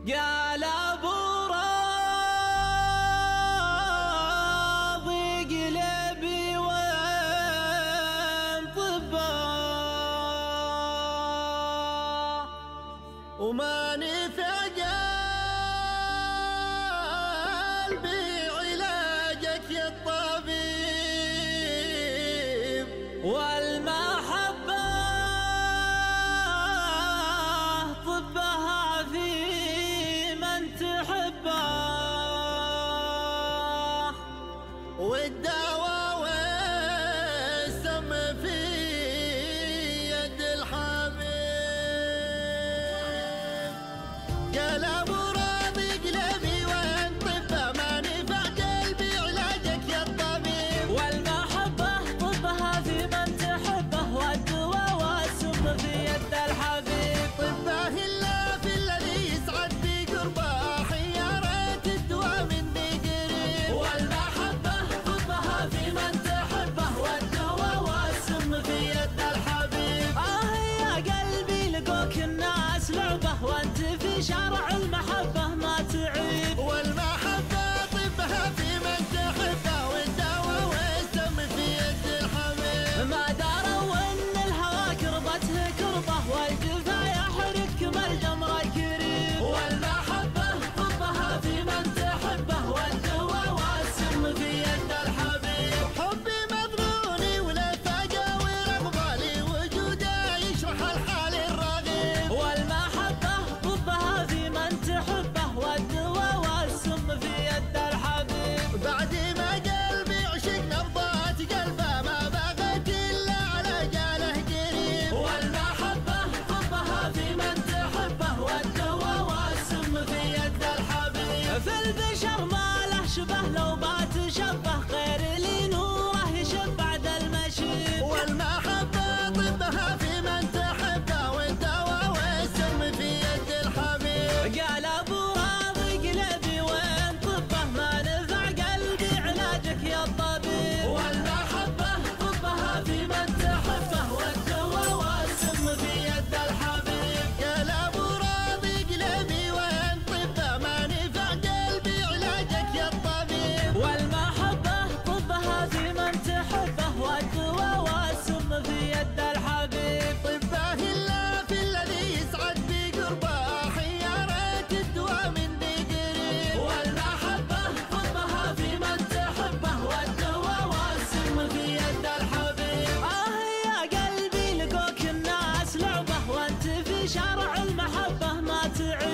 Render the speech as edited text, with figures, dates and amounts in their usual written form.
قال ابو راضي قلبي وين طبه وما نفع قلبي علاجك يا الطبيب والمحبة طبها في من تحبه والدواء والسم في يد الحبيب. قال ابو راضي قلبي وين طبه ما نفع قلبي علاجك يا الطبيب والمحبة طبها في من تحبه والدواء والسم في يد الحبيب. طبه الا في الذي يسعد بقربه حيارة الدواء مني قريب والمحبة طبها في من تحبه والدواء والسم في يد الحبيب. يا قلبي لقوك الناس لعبه وانت في شارع المحبة ما تعيب. والمحبة طبها في من تحبه والدواء والسم في يد الحبيب. ما داروا ان الهوى كربته كربه والجفا يحرق بالجمر الكريم. والمحبة طبها في من تحبه والدواء والسم في يد الحبيب. حبي مظنوني ولفاقه ورغبه لي وجوده يشرح الحال الرغيب. والمحبة طبها في من تحبه والدواء والسم في يد الحبيب. بعد ما قلبي عشق نبضات قلبه ما بغيت الا على جاله قريب. والمحبة طبها في من تحبه والدواء والسم في يد الحبيب. في البشر ما له شبه لو بات شبه غير لي نوره يشب بعد المشيب. والمحبة طبها في من تحبه والدواء والسم في يد الحبيب. قال ابو راضي قلبي وين طبه ما نفع قلبي علاجك يا الطبيب. والمحبة طبها في من تحبه والدواء والسم في يد الحبيب. قال ابو راضي قلبي وين طبه ما نفع قلبي علاجك يا الطبيب. والمحبة طبها في من تحبه والدواء والسم في يد الحبيب. طبه الا في الذي يسعد بقربه حيارة الدواء مني قريب. والمحبة طبها في من تحبه والدواء والسم في يد الحبيب. يا قلبي لقوك الناس لعبه وانت في شارع المحبة ما تعيب.